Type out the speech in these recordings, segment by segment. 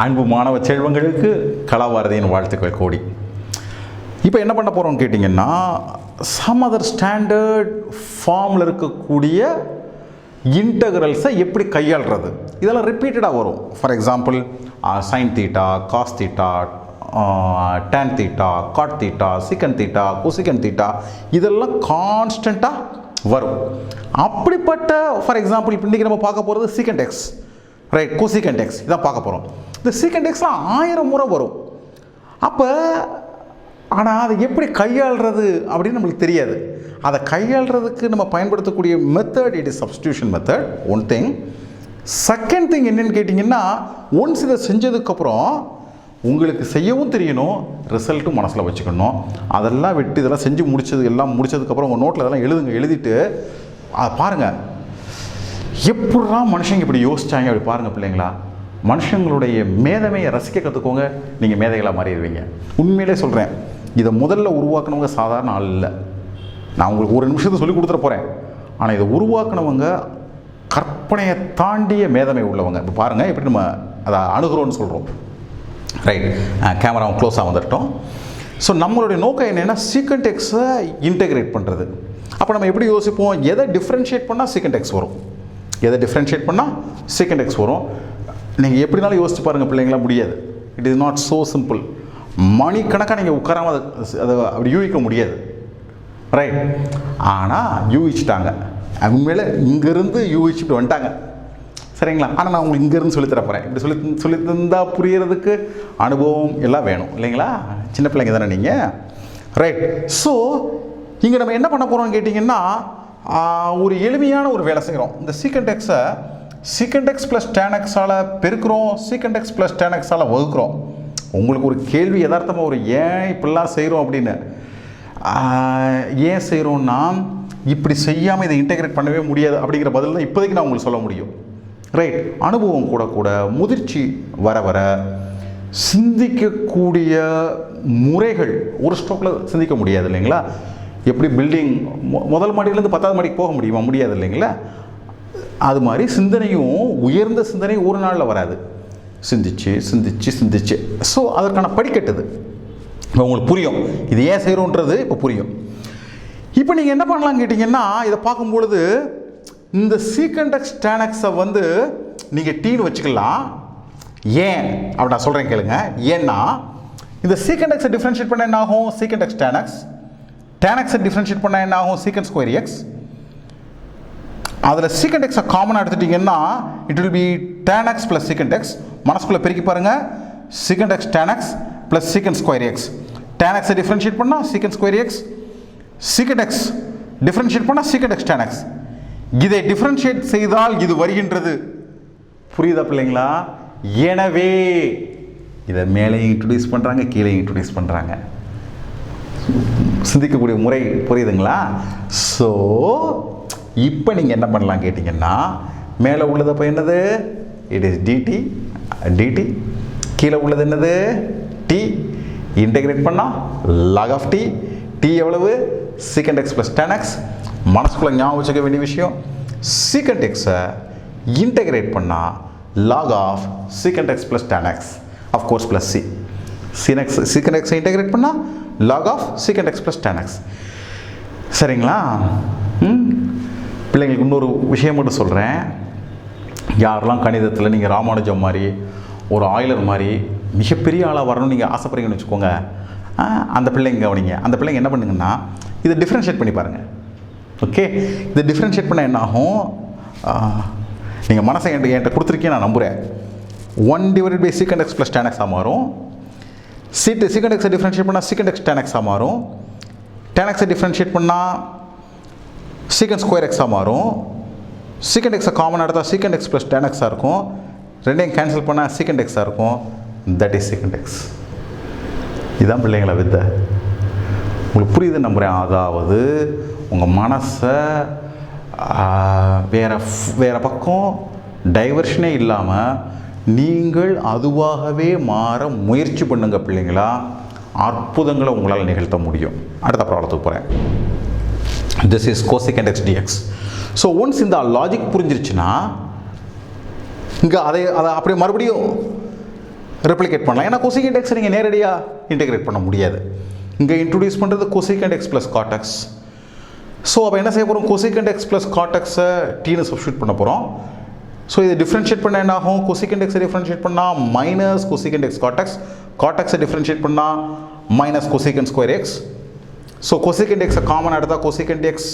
அன்பு மாணவ செல்வங்களுக்கு கலாபாரதியின் வாழ்த்துக்கள் கோடி. இப்போ என்ன பண்ண போகிறோம்னு கேட்டிங்கன்னா, சம் அதர் ஸ்டாண்டர்ட் ஃபார்மில் இருக்கக்கூடிய இன்டகிரல்ஸை எப்படி கையாளுறது, இதெல்லாம் ரிப்பீட்டடாக வரும். For example sine theta, cos theta, tan theta, cot theta, secant theta, cosecant theta, இதெல்லாம் கான்ஸ்டண்ட்டாக வரும். அப்படிப்பட்ட ஃபார் எக்ஸாம்பிள் இப்போ இன்றைக்கி நம்ம பார்க்க போகிறது secant X, right, cosecant X இதான் பார்க்க போகிறோம். இந்த சீக்கண்ட் எக்ஸ்லாம் 1000 முறை வரும். அப்போ ஆனால் அதை எப்படி கையாளுறது அப்படின்னு நம்மளுக்கு தெரியாது. அதை கையாளுறதுக்கு நம்ம பயன்படுத்தக்கூடிய method it is substitution method, one thing. Second thing என்னென்னு கேட்டிங்கன்னா, ஒன்ஸ் இதை செஞ்சதுக்கப்புறம் உங்களுக்கு செய்யவும் தெரியணும், ரிசல்ட்டும் மனசில் வச்சுக்கணும். அதெல்லாம் விட்டு இதெல்லாம் செஞ்சு முடிச்சதுக்கப்புறம் உங்கள் நோட்டில் இதெல்லாம் எழுதிட்டு அதை பாருங்கள், எப்படா மனுஷங்க இப்படி யோசிச்சாங்க அப்படி பாருங்கள் பிள்ளைங்களா. மனுஷங்களுடைய மேதமையை ரசிக்க கற்றுக்கோங்க, நீங்கள் மேதைகளாக மாறிடுவீங்க. உண்மையிலே சொல்கிறேன், இதை முதல்ல உருவாக்கினவங்க சாதாரண ஆள் இல்லை. நான் உங்களுக்கு ஒரு நிமிஷத்தை சொல்லி கொடுத்துட போகிறேன். ஆனால் இதை உருவாக்கினவங்க கற்பனையை தாண்டிய மேதமை உள்ளவங்க. இப்போ பாருங்கள் எப்படி நம்ம அதை அணுகிறோன்னு சொல்கிறோம், ரைட். கேமராவும் க்ளோஸாக வந்துட்டோம். ஸோ நம்மளுடைய நோக்கம் என்னென்னா சீக்கண்ட் எக்ஸை இன்டெகிரேட் பண்ணுறது. அப்போ நம்ம எப்படி யோசிப்போம், எதை டிஃப்ரென்ஷியேட் பண்ணால் சீக்கண்ட் எக்ஸ் வரும், எதை டிஃப்ரென்ஷியேட் பண்ணால் சீக்கண்ட் எக்ஸ் வரும். நீங்கள் எப்படினாலும் யோசிச்சு பாருங்கள் பிள்ளைங்களா, முடியாது. It is not so simple. மணிக்கணக்காக நீங்கள் உட்காராமல் அதை அப்படி யூகிக்க முடியாது, ரைட். ஆனால் யூகிச்சிட்டாங்க, உண்மையில இங்கேருந்து யூகிச்சுட்டு வந்துட்டாங்க, சரிங்களா. ஆனால் நான் உங்களுக்கு இங்கேருந்து சொல்லித்தரப்போகிறேன். இப்படி சொல்லி தந்தால் புரியறதுக்கு அனுபவம் எல்லாம் வேணும் இல்லைங்களா, சின்ன பிள்ளைங்க தானே நீங்கள், ரைட். ஸோ இங்கே நம்ம என்ன பண்ண போகிறோம்னு கேட்டிங்கன்னா, ஒரு எளிமையான ஒரு வேலை செய்கிறோம். இந்த சீக்கண்ட் எக்ஸை சீக்கண்ட் எக்ஸ் ப்ளஸ் டேன் எக்ஸால் பெருக்கிறோம், சீக்கண்ட் எக்ஸ் ப்ளஸ் டேன் எக்ஸால் வகுக்கிறோம். உங்களுக்கு ஒரு கேள்வி யதார்த்தமாக ஒரு ஏன் இப்படிலாம் செய்கிறோம் அப்படின்னு. ஏன் செய்கிறோன்னா, இப்படி செய்யாமல் இதை இன்டெகிரேட் பண்ணவே முடியாது அப்படிங்கிற பதில் தான் இப்போதைக்கு நான் உங்களுக்கு சொல்ல முடியும், ரைட். அனுபவம் கூட கூட முதிர்ச்சி வர வர சிந்திக்கக்கூடிய முறைகள் ஒரு ஸ்ட்ரோக்கில் சிந்திக்க முடியாது இல்லைங்களா. எப்படி பில்டிங் முதல் மாடியிலேருந்து 10வது மாடிக்கு போக முடியுமா, முடியாது இல்லைங்களா. அது மாதிரி சிந்தனையும் உயர்ந்த சிந்தனை ஒரு நாளில் வராது, சிந்திச்சு சிந்திச்சு சிந்திச்சு. ஸோ அதற்கான படிக்கட்டுது. இப்போ உங்களுக்கு புரியும் இது ஏன் செய்கிறோன்றது இப்போ புரியும். இப்போ நீங்கள் என்ன பண்ணலாம்னு கேட்டிங்கன்னா, இதை பார்க்கும்பொழுது இந்த சீக்கண்ட் எக்ஸ் டேன் எக்ஸை வந்து நீங்கள் டீன்னு வச்சுக்கலாம். ஏன் அப்படி நான் சொல்கிறேன் கேளுங்க. ஏன்னா இந்த சீக்கண்ட் எக்ஸை டிஃப்ரென்ஷியேட் பண்ண என்ன ஆகும், secant X tan X. Tan எக்ஸை டிஃப்ரென்ஷியேட் பண்ண என்ன ஆகும், சீக்கண்ட் ஸ்கொயர் எக்ஸ். அதில் சீக்கண்ட் எக்ஸை காமனாக எடுத்துட்டிங்கன்னா it will be tan X plus secant X. மனசுக்குள்ளே பெருக்கி பாருங்கள், secant X tan X plus secant square X. Tan எக்ஸை டிஃப்ரென்ஷியேட் பண்ணால் secant square X, secant X differentiate பண்ணால் சீக்கண்ட் எக்ஸ் டேன் எக்ஸ். இதை டிஃப்ரென்ஷியேட் செய்தால் இது வருகின்றது. புரியுதா பிள்ளைங்களா. எனவே இதை மேலே இன்ட்ரடியூஸ் பண்ணுறாங்க, கீழே இன்ட்ரடியூஸ் பண்ணுறாங்க. சிந்திக்கக்கூடிய முறை புரியுதுங்களா. ஸோ இப்போ நீங்கள் என்ன பண்ணலாம் கேட்டிங்கன்னா, மேலே உள்ளது அப்போ என்னது, இட் இஸ் டிடி டிடி. கீழே உள்ளது என்னது, டி. இன்டெகிரேட் பண்ணால் லாக் ஆஃப் டி. டி எவ்வளவு, secant X plus tan X. மனசுக்குள்ளே ஞாபகம் வச்சுக்க வேண்டிய விஷயம், சீக்கண்ட் எக்ஸை இன்டெகிரேட் பண்ணால் log of secant X plus tan X, of course plus C. Secant எக்ஸை இன்டெகிரேட் பண்ணால் log of secant X plus tan X. சரிங்களா. பிள்ளைங்களுக்கு இன்னொரு விஷயம் மட்டும் சொல்கிறேன். யாரெல்லாம் கணிதத்தில் நீங்கள் ராமானுஜம் மாதிரி ஒரு ஆயிலர் மாதிரி மிகப்பெரிய ஆளாக வரணும்னு நீங்கள் ஆசைப்படுறீங்கன்னு வச்சுக்கோங்க, அந்த பிள்ளைங்க கவனிங்க. அந்த பிள்ளைங்க என்ன பண்ணுங்கன்னா, இதை டிஃப்ரென்ஷியேட் பண்ணி பாருங்கள், ஓகே. இதை டிஃப்ரென்ஷியேட் பண்ண என்ன ஆகும், நீங்கள் மனசை என்கிட்ட கொடுத்துருக்கீங்க நான் நம்புகிறேன். 1 divided by secant X plus tan எக்ஸாக மாறும். சீக்கண்ட் எக்ஸை டிஃப்ரென்ஷியேட் பண்ணால் சீக்கண்ட் எக்ஸ் டேன் எக்ஸாக மாறும். டேன் எக்ஸை டிஃப்ரென்ஷியேட் பண்ணால் சீக்கண்ட் ஸ்கொயர் எக்ஸாக மாறும். சீக்கண்ட் எக்ஸை காமன் எடுத்தால் சீக்கண்ட் எக்ஸ் ப்ளஸ் டேன் எக்ஸாக இருக்கும். ரெண்டையும் கேன்சல் பண்ணால் சீக்கண்ட் எக்ஸாக இருக்கும். That is secant X. இதுதான் பிள்ளைங்களா வித்தை. உங்களுக்கு புரியுது நம்புகிறேன். அதாவது உங்கள் மனசை வேறு பக்கம் டைவர்ஷனே இல்லாமல் நீங்கள் அதுவாகவே மாற முயற்சி பண்ணுங்க பிள்ளைங்களா. அற்புதங்களை உங்களால் நிகழ்த்த முடியும். அடுத்த ப்ராப்ளத்துக்கு போகிறேன். This is cosecant x dx. So once இந்த லாஜிக் புரிஞ்சிருச்சுன்னா இங்கே அதை அப்படியே மறுபடியும் ரெப்ளிகேட் பண்ணலாம். ஏன்னா கொசிகண்ட் எக்ஸ் நீங்கள் நேரடியாக இன்டெகிரேட் பண்ண முடியாது. இங்கே இன்ட்ரடியூஸ் பண்ணுறது cosecant x plus cot x. So அப்போ என்ன செய்ய போகிறோம், கொசிகண்ட் எக்ஸ் ப்ளஸ் காட் எக்ஸை டீனு சப்ஸ்டியூட் பண்ண போகிறோம். ஸோ இதை டிஃப்ரென்ஷியேட் பண்ண என்ன ஆகும், கொசிகண்ட் எக்ஸை டிஃப்ரென்ஷியேட் பண்ணால் minus cosecant x cot x, cot எக்ஸை டிஃப்ரென்ஷியேட் பண்ணால் minus cosecant square x. So cosecant எக்ஸை காமன் எடுத்தால் cosecant x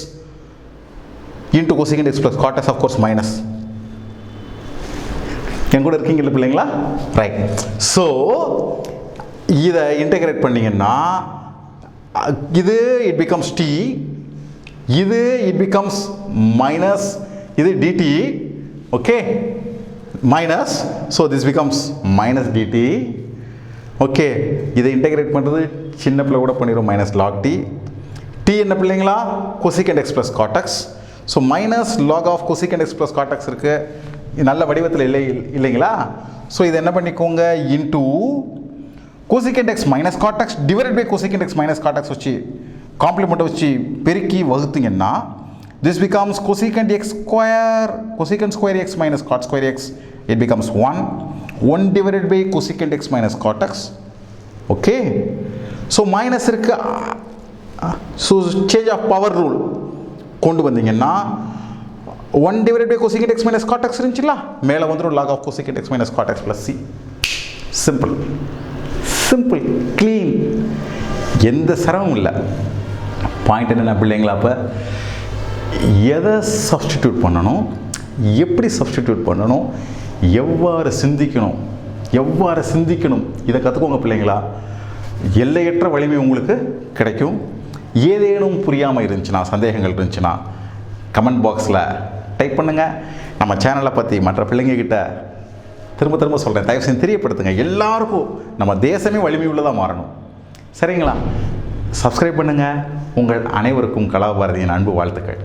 into cosecant x plus cot x, of course minus. என் கூட இருக்கீங்க பிள்ளைங்களா? ரைட். ஸோ இதை இன்டெகிரேட் பண்ணிங்கன்னா இது இட் பிகம்ஸ் டி, இது இட் பிகம்ஸ் மைனஸ், இது dt, okay, minus. So this becomes minus dt, okay. இதை இன்டெகிரேட் பண்ணுறது சின்ன பிள்ளை கூட பண்ணிடும், மைனஸ் லாக் டி. டி என்ன பிள்ளைங்களா, cosecant x plus cot x. So minus log of cosecant x plus cot x இருக்குது, நல்ல வடிவத்தில் இல்லைங்களா? ஸோ இதை என்ன பண்ணிக்கோங்க, into cosecant x minus cot x divided by cosecant x minus cot x வச்சு காம்ப்ளிமெண்ட்டை வச்சு பெருக்கி வகுத்தீங்கன்னா this becomes cosecant x square, cosecant square x minus cot square x, it becomes 1 divided by cosecant x minus cot x, okay. So minus இருக்கு, so change of power rule கொண்டு வந்தீங்கன்னா 1 divided by cosecant x minus cot x இருந்துச்சுங்களா, மேலே வந்துடும் log of cosecant x minus cot x plus C. Simple, simple, clean, எந்த சிரமமும் இல்லை. Point என்னென்ன பிள்ளைங்களா, அப்போ எதை சப்ஸ்டிடியூட் பண்ணணும், எப்படி சப்ஸ்டிடியூட் பண்ணணும், எவ்வாறு சிந்திக்கணும், இதை கற்றுக்கோங்க பிள்ளைங்களா. எல்லையற்ற வலிமை உங்களுக்கு கிடைக்கும். ஏதேனும் புரியாமல் இருந்துச்சுன்னா, சந்தேகங்கள் இருந்துச்சுன்னா கமெண்ட் பாக்ஸில் டைப் பண்ணுங்கள். நம்ம சேனலை பற்றி மற்ற பிள்ளைங்கக்கிட்ட திரும்ப சொல்கிறேன், தயவு செஞ்சு தெரியப்படுத்துங்க. எல்லாருக்கும் நம்ம தேசமே வலிமை உள்ளதாக மாறணும், சரிங்களா? சப்ஸ்கிரைப் பண்ணுங்கள். உங்கள் அனைவருக்கும் கலாபாரதியின் அன்பு வாழ்த்துக்கள்.